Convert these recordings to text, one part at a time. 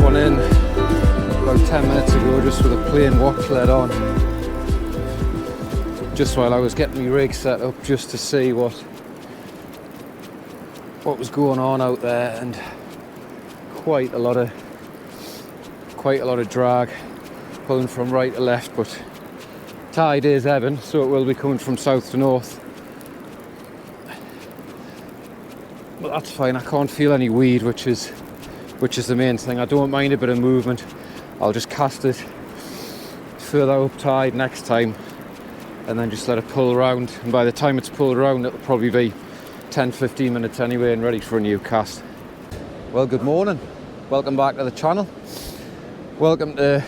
one in about 10 minutes ago just with a plain watch lead on, just while I was getting my rig set up just to see what was going on out there, and quite a lot of drag pulling from right to left, but tide is ebbing, so it will be coming from south to north. But that's fine, I can't feel any weed, which is the main thing. I don't mind a bit of movement. I'll just cast it further up tide next time and then just let it pull around, and by the time it's pulled around it'll probably be 10-15 minutes anyway and ready for a new cast. Well, good morning, welcome back to the channel. Welcome to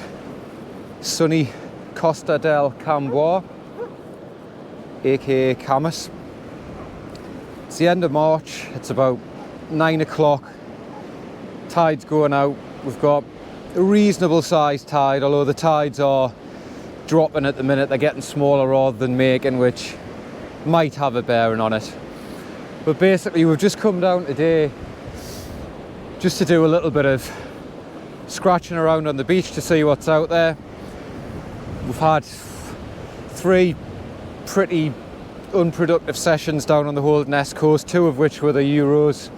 sunny Costa del Cambois, aka Camas. It's the end of March, it's about 9 o'clock, tide's going out. We've got a reasonable sized tide, although the tides are dropping at the minute. They're getting smaller rather than making, which might have a bearing on it. But basically we've just come down today just to do a little bit of scratching around on the beach to see what's out there. We've had 3 pretty unproductive sessions down on the Holden Ness coast, 2 of which were the Euros.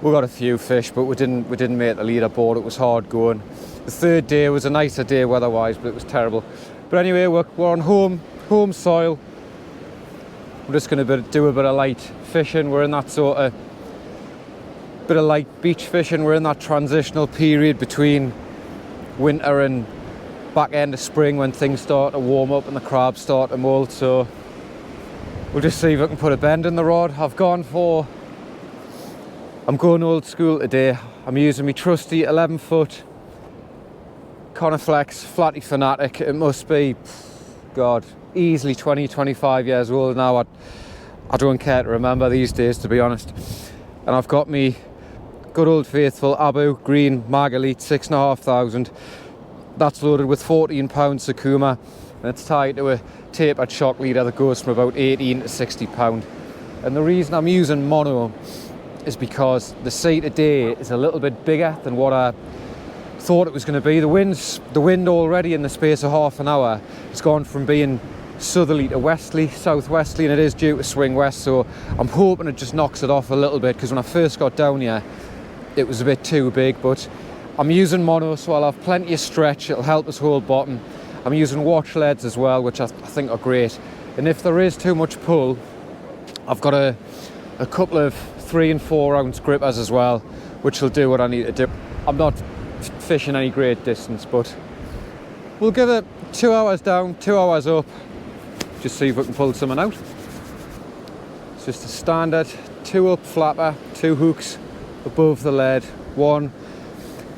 We got a few fish, but we didn't make the leaderboard. It was hard going. The 3rd day was a nicer day weather-wise, but it was terrible. But anyway, we're on home soil. I'm just going to do a bit of light fishing. We're in that sort of bit of light beach fishing. We're in that transitional period between winter and back end of spring when things start to warm up and the crabs start to molt. So we'll just see if I can put a bend in the rod. I'm going old school today. I'm using my trusty 11-foot Coniflex Flatty Fanatic. It must be, God, easily 20-25 years old now. I don't care to remember these days, to be honest. And I've got me good old faithful Abu Green Magalite 6,500. That's loaded with 14 pound Sakuma, and it's tied to a tapered shock leader that goes from about 18 to 60 pound. And the reason I'm using mono is because the sea today is a little bit bigger than what I thought it was going to be. The wind already in the space of half an hour has gone from being southerly to westerly, southwesterly, and it is due to swing west, so I'm hoping it just knocks it off a little bit, because when I first got down here it was a bit too big. But I'm using mono, so I'll have plenty of stretch. It'll help us hold bottom. I'm using watch leads as well, which I think are great, and if there is too much pull, I've got a couple of 3 and 4 ounce grippers as well, which will do what I need to do. I'm not fishing any great distance, but we'll give it 2 hours down, 2 hours up, just see if we can pull something out. It's just a standard 2 up flapper, 2 hooks above the lead, 1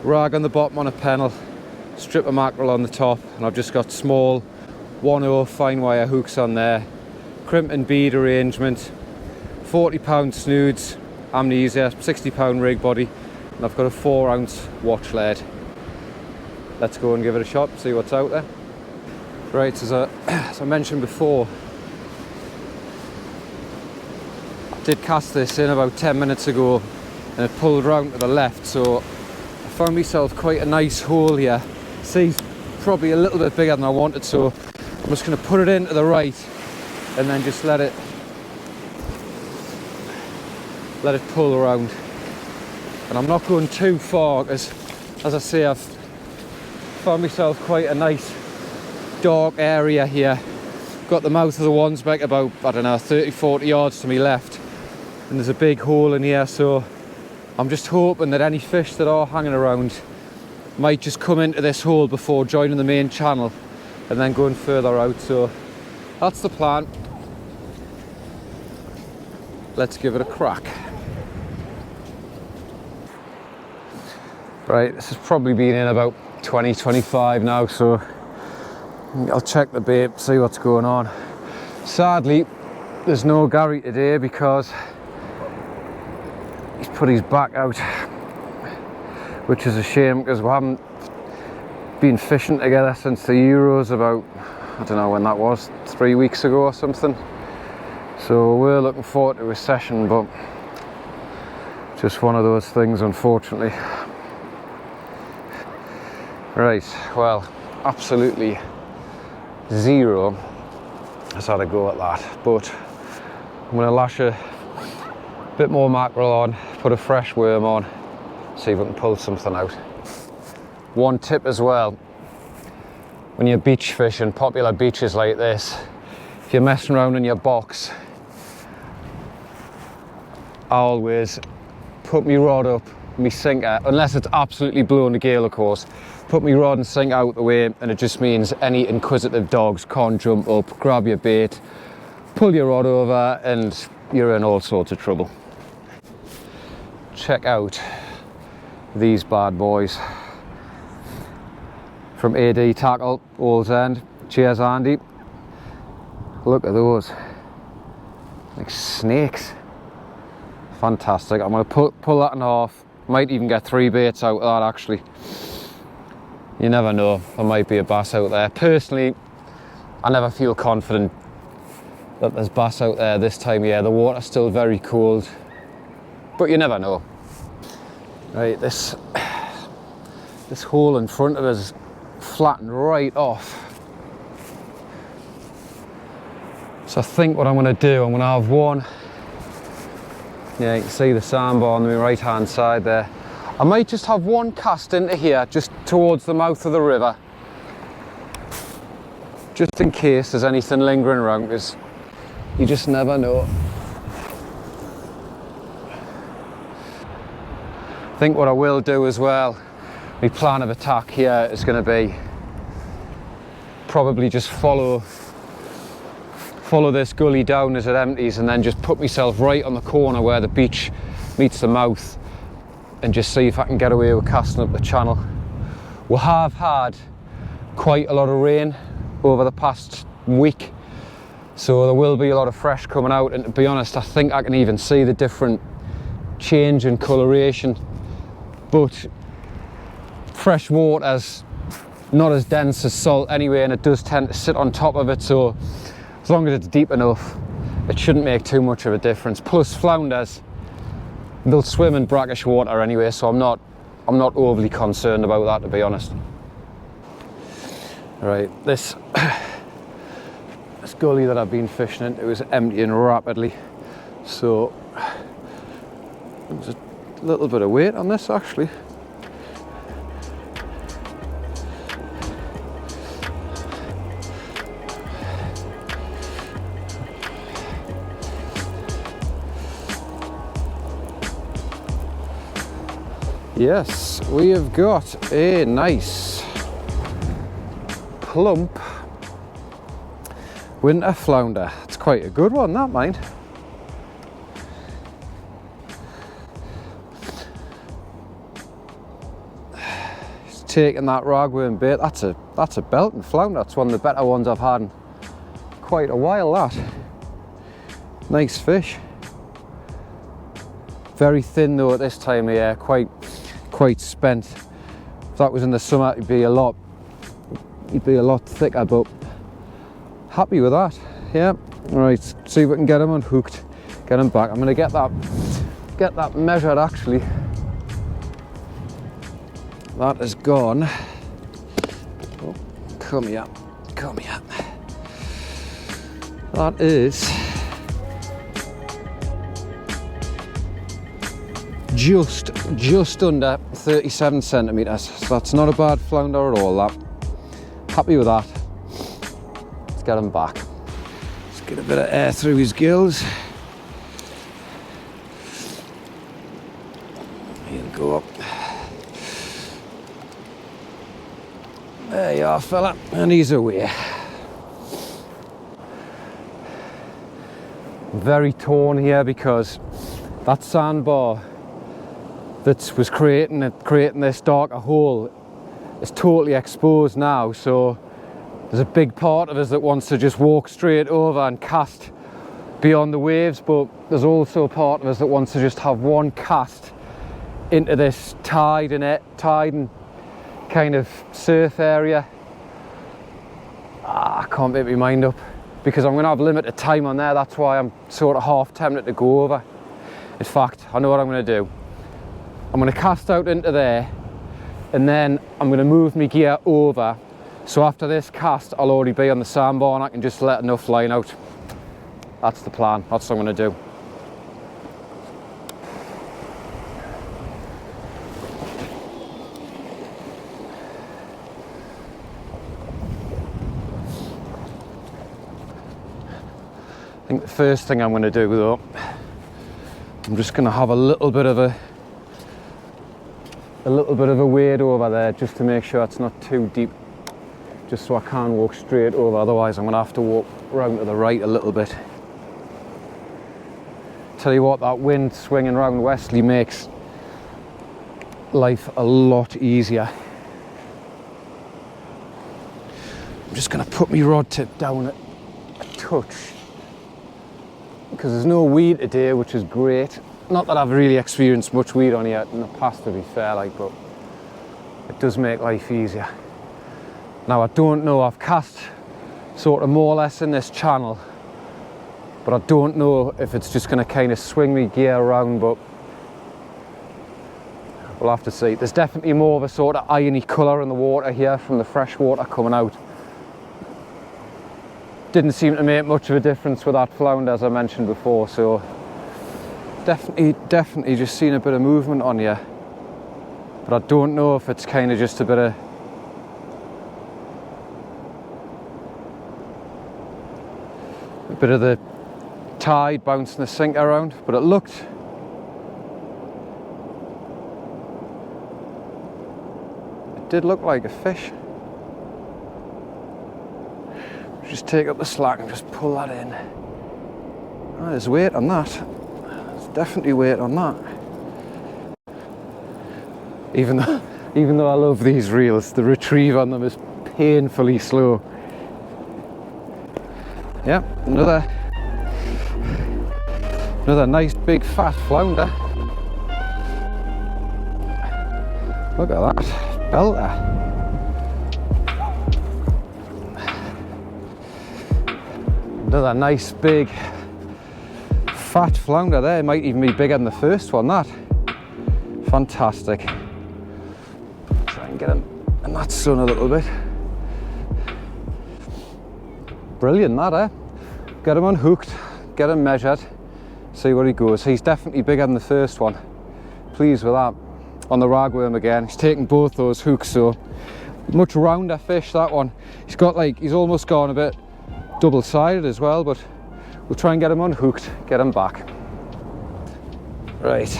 rag on the bottom on a pennel, strip of mackerel on the top, and I've just got small 1/0 fine wire hooks on there, crimp and bead arrangement, 40 pound snoods, amnesia, 60 pound rig body, and I've got a 4 ounce watch lead. Let's go and give it a shot, see what's out there. Right, as I mentioned before, I did cast this in about 10 minutes ago and it pulled round to the left, so I found myself quite a nice hole here. See, probably a little bit bigger than I wanted, so I'm just going to put it into the right and then just let it pull around. And I'm not going too far, because as I say, I've found myself quite a nice dark area here. Got the mouth of the Wansbeck about, I don't know, 30-40 yards to my left, and there's a big hole in here, so I'm just hoping that any fish that are hanging around might just come into this hole before joining the main channel and then going further out. So that's the plan. Let's give it a crack. Right, this has probably been in about 20-25 now, so I'll check the bait, see what's going on. Sadly, there's no Gary today because he's put his back out, which is a shame, because we haven't been fishing together since the Euros about, I don't know when that was, 3 weeks ago or something. So we're looking forward to a session, but just one of those things, unfortunately. Right, well, absolutely zero has had a go at that, but I'm going to lash a bit more mackerel on, put a fresh worm on, see if we can pull something out. One tip as well, when you're beach fishing, popular beaches like this, if you're messing around in your box, I always put my rod up, my sinker, unless it's absolutely blowing the gale of course, put my rod and sinker out the way, and it just means any inquisitive dogs can't jump up, grab your bait, pull your rod over, and you're in all sorts of trouble. Check out these bad boys from AD Tackle, Old's End. Cheers Andy. Look at those, like snakes. Fantastic. I'm going to pull that in half. Might even get 3 baits out of that actually. You never know, there might be a bass out there. Personally, I never feel confident that there's bass out there this time of year. The water's still very cold, but you never know. Right, this hole in front of us is flattened right off. So I think what I'm going to do, I'm going to have one. Yeah, you can see the sandbar on the right hand side there. I might just have one cast into here, just towards the mouth of the river, just in case there's anything lingering around, because you just never know. I think what I will do as well, my plan of attack here is going to be probably just follow this gully down as it empties, and then just put myself right on the corner where the beach meets the mouth, and just see if I can get away with casting up the channel. We have had quite a lot of rain over the past week, so there will be a lot of fresh coming out, and to be honest, I think I can even see the different change in coloration. But fresh water's not as dense as salt anyway, and it does tend to sit on top of it, so as long as it's deep enough, it shouldn't make too much of a difference. Plus flounders, they'll swim in brackish water anyway, so I'm not overly concerned about that, to be honest. Right, this gully that I've been fishing into is emptying rapidly, so there's a little bit of weight on this actually. Yes, we have got a nice plump winter flounder. It's quite a good one, that, mind. He's taking that ragworm bait. That's a belting flounder. That's one of the better ones I've had in quite a while, that. Nice fish. Very thin though at this time of year, quite spent. If that was in the summer, he'd be a lot thicker, but happy with that. Yeah. All right, see if we can get him unhooked, get him back. I'm going to get that measured actually. That is gone. Oh, come here. That is just under 37 centimetres, so that's not a bad flounder at all, that. Happy with that. Let's get him back. Let's get a bit of air through his gills. He'll go up. There you are, fella, and he's away. Very torn here because that sandbar that was creating this darker hole is totally exposed now, so there's a big part of us that wants to just walk straight over and cast beyond the waves, but there's also a part of us that wants to just have one cast into this tide and kind of surf area. I can't make my mind up because I'm going to have limited time on there. That's why I'm sort of half tempted to go over. In fact, I know what I'm going to do. I'm going to cast out into there, and then I'm going to move my gear over, so after this cast I'll already be on the sandbar and I can just let enough line out. That's the plan, that's what I'm going to do. I think the first thing I'm going to do though, I'm just going to have a little bit of a wade over there just to make sure it's not too deep, just so I can walk straight over, otherwise I'm going to have to walk round to the right a little bit. Tell you what, that wind swinging round westerly makes life a lot easier. I'm just going to put my rod tip down a touch, because there's no weed today, which is great. Not that I've really experienced much weed on here in the past, to be fair, like, but it does make life easier. Now I don't know, I've cast sort of more or less in this channel, but I don't know if it's just going to kind of swing me gear around, but we'll have to see. There's definitely more of a sort of irony colour in the water here from the fresh water coming out. Didn't seem to make much of a difference with that flounder, as I mentioned before, so definitely just seen a bit of movement on here, but I don't know if it's kind of just a bit of the tide bouncing the sink around, but it did look like a fish. Just take up the slack and just pull that in. Oh, there's weight on that. There's definitely weight on that. Even though I love these reels, the retrieve on them is painfully slow. Yep, another nice big fat flounder. Look at that belter. Another nice big fat flounder there. It might even be bigger than the first one, that. Fantastic. Try and get him in that sun a little bit. Brilliant, that, eh? Get him unhooked, get him measured, see where he goes. He's definitely bigger than the first one. Pleased with that. On the ragworm again. He's taking both those hooks, so much rounder fish, that one. He's almost gone a bit double-sided as well, but we'll try and get him unhooked, get him back. Right,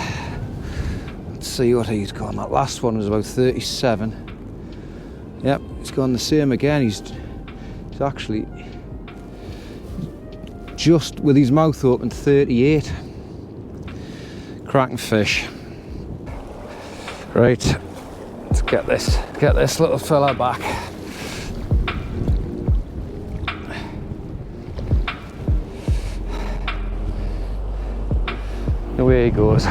let's see what he's gone. That last one was about 37. Yep, he's gone the same again. He's actually just with his mouth open, 38. Cracking fish. Right, let's get this little fella back. Away he goes.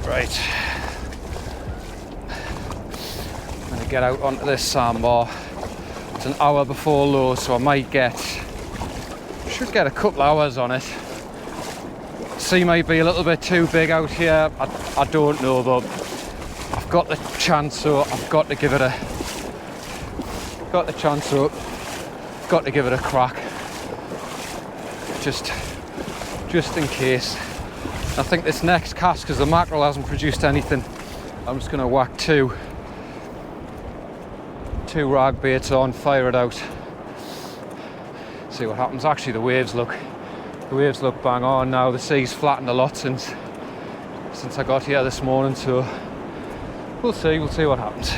Right, I'm going to get out onto this sandbar. It's an hour before low, so I should get a couple hours on it. Sea might be a little bit too big out here, I don't know, but I've got the chance, so I've got to give it a crack, just in case. I think this next cast, because the mackerel hasn't produced anything, I'm just going to whack two rag baits on, fire it out, see what happens. Actually, the waves look bang on now. The sea's flattened a lot since I got here this morning, so we'll see what happens.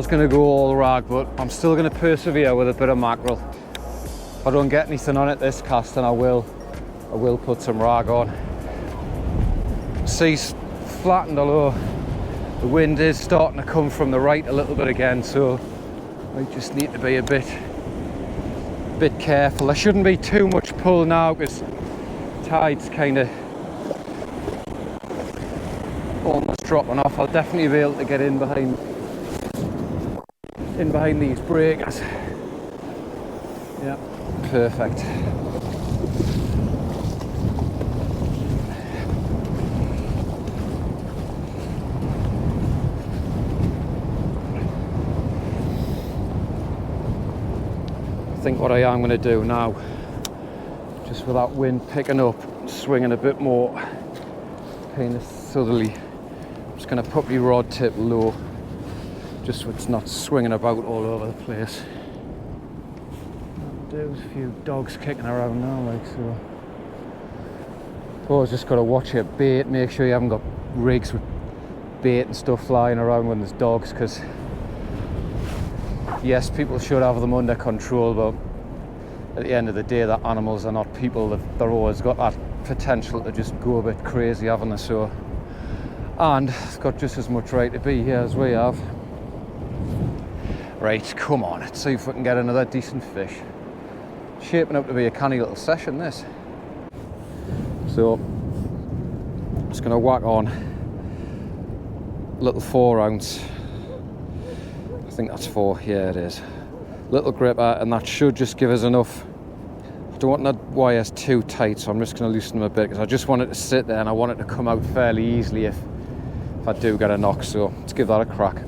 going to go all rag, but I'm still going to persevere with a bit of mackerel. If I don't get anything on it this cast, then I will put some rag on. Sea's flattened, although the wind is starting to come from the right a little bit again, so I just need to be a bit careful. There shouldn't be too much pull now because tide's kind of almost dropping off. I'll definitely be able to get in behind these breakers. Yeah, perfect. I think what I am going to do now, just with that wind picking up, swinging a bit more kind of southerly, I'm just going to put my rod tip low, just so it's not swinging about all over the place. There's a few dogs kicking around now, like so. Oh, just got to watch your bait, make sure you haven't got rigs with bait and stuff flying around when there's dogs, because yes, people should have them under control, but at the end of the day, the animals are not people. They're always got that potential to just go a bit crazy, haven't they? So, and it's got just as much right to be here as we have. Right, come on, let's see if we can get another decent fish. Shaping up to be a canny little session, this. So, I'm just going to whack on little 4 ounce. I think that's 4, yeah it is. Little gripper, and that should just give us enough. I don't want that wires too tight, so I'm just going to loosen them a bit, because I just want it to sit there and I want it to come out fairly easily if I do get a knock. So let's give that a crack.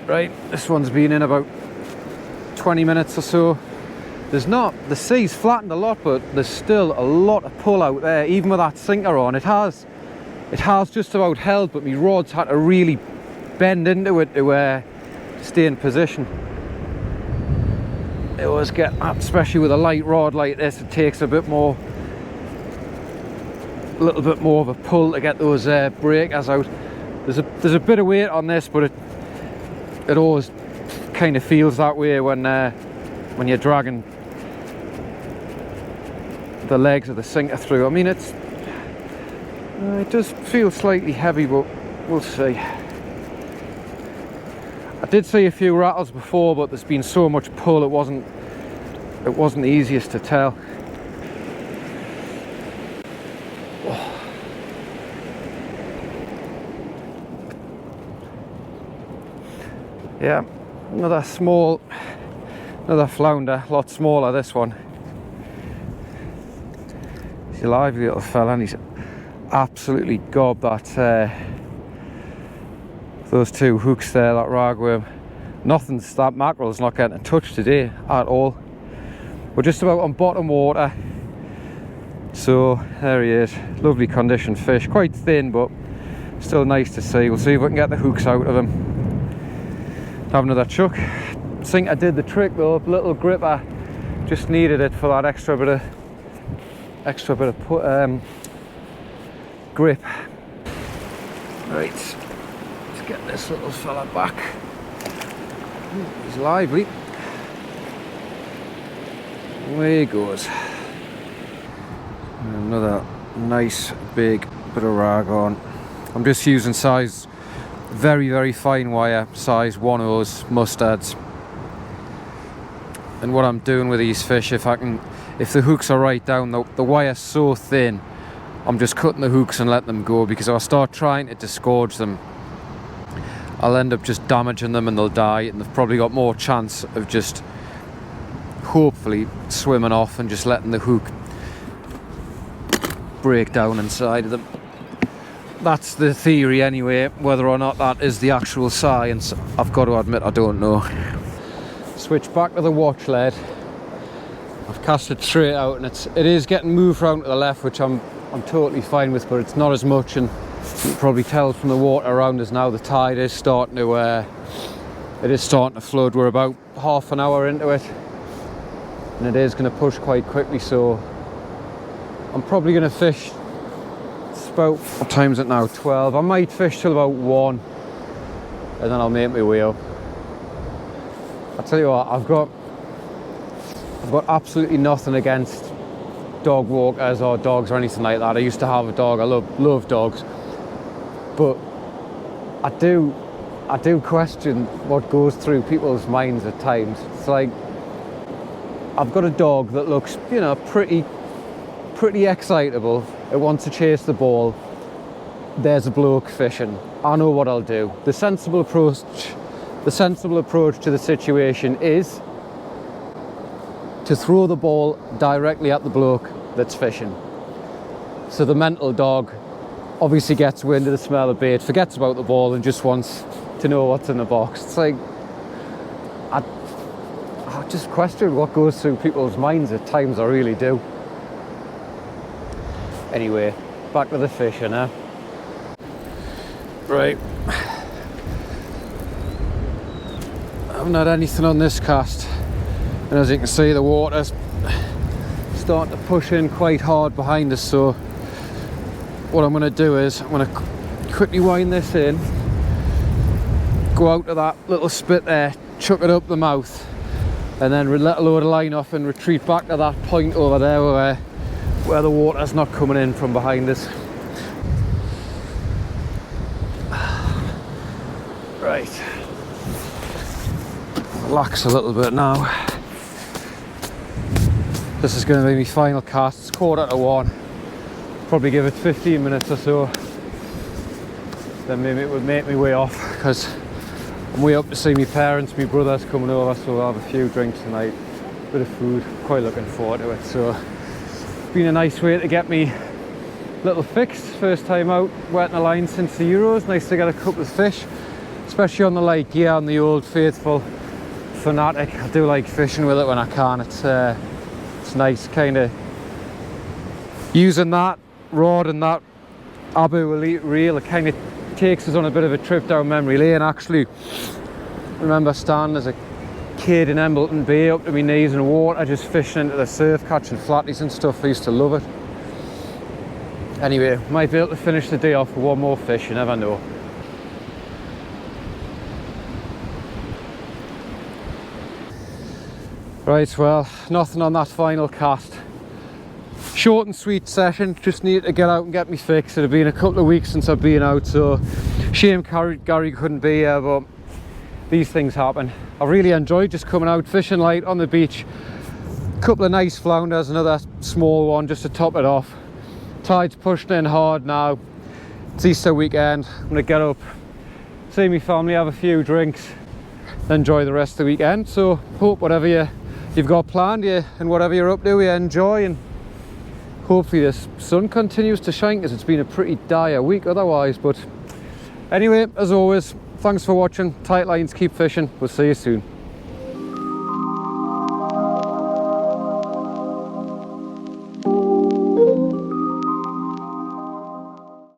Right, this one's been in about 20 minutes or so. There's not, the sea's flattened a lot, but there's still a lot of pull out there, even with that sinker on. It has just about held, but my rod's had to really bend into it to stay in position. It always get, especially with a light rod like this, it takes a little bit more of a pull to get those breakers out. There's a bit of weight on this, but it always kind of feels that way when you're dragging the legs of the sinker through. I mean, it does feel slightly heavy, but we'll see. I did see a few rattles before, but there's been so much pull, it wasn't the easiest to tell. Yeah, another flounder, a lot smaller, this one. He's a lively little fella, and he's absolutely gobbed those 2 hooks there, that ragworm. That mackerel's not getting a touch today at all. We're just about on bottom water. So there he is, lovely condition fish, quite thin but still nice to see. We'll see if we can get the hooks out of him. Have another chuck. Sinker did the trick though, little gripper, just needed it for that extra bit of grip. Right, let's get this little fella back. Ooh, he's lively. Away he goes. And another nice big bit of rag on. I'm just using size very, very fine wire, size 1/0 mustards. And what I'm doing with these fish, if the hooks are right down, the wire's so thin, I'm just cutting the hooks and letting them go, because if I start trying to disgorge them, I'll end up just damaging them and they'll die, and they've probably got more chance of just hopefully swimming off and just letting the hook break down inside of them. That's the theory anyway. Whether or not that is the actual science, I've got to admit I don't know. Switch back to the watch lead. I've cast it straight out, and it is getting moved round to the left, which I'm totally fine with, but it's not as much, and you can probably tell from the water around us now the tide is starting to flood. We're about half an hour into it, and it is going to push quite quickly, so I'm probably going to fish. It's about, what time is it now? 12. I might fish till about 1, and then I'll make my way up. I'll tell you what, I've got absolutely nothing against dog walkers or dogs or anything like that. I used to have a dog. I love dogs, but I do question what goes through people's minds at times. It's like, I've got a dog that looks, you know, pretty excitable. It wants to chase the ball. There's a bloke fishing. I know what I'll do. The sensible approach to the situation is to throw the ball directly at the bloke that's fishing. So the mental dog obviously gets wind of the smell of bait, forgets about the ball, and just wants to know what's in the box. It's like, I just question what goes through people's minds at times. I really do. Anyway, back to the fishing, eh? Right. I haven't had anything on this cast, and as you can see, the water's starting to push in quite hard behind us. So what I'm going to do is I'm going to quickly wind this in, go out to that little spit there, chuck it up the mouth, and then let a load of line off and retreat back to that point over there where the water's not coming in from behind us. Right, relax a little bit now. This is going to be my final cast. It's 1:45. Probably give it 15 minutes or so, then maybe it would make me way off, because I'm way up to see my parents. My brother's coming over, so I'll have a few drinks tonight, bit of food. Quite looking forward to it. So it's been a nice way to get me little fix. First time out wetting a line since the Euros. Nice to get a couple of fish, especially on the light gear. I'm the old faithful fanatic. I do like fishing with it when I can. It's nice kind of using that rod and that Abu Elite reel. It kind of takes us on a bit of a trip down memory lane. Actually, I remember standing as a kid in Embleton Bay up to my knees in water, just fishing into the surf, catching flatties and stuff. I used to love it. Anyway, might be able to finish the day off with one more fish, you never know. Right, well, nothing on that final cast. Short and sweet session, just needed to get out and get me fix. It had been a couple of weeks since I've been out, so shame Gary couldn't be here, but these things happen. I really enjoyed just coming out, fishing light on the beach. A couple of nice flounders, another small one just to top it off. Tide's pushing in hard now. It's Easter weekend. I'm gonna get up, see my family, have a few drinks, enjoy the rest of the weekend. So hope whatever you've got planned, and whatever you're up to, you enjoy, and hopefully this sun continues to shine, because it's been a pretty dire week otherwise. But anyway, as always, thanks for watching. Tight lines, keep fishing. We'll see you soon.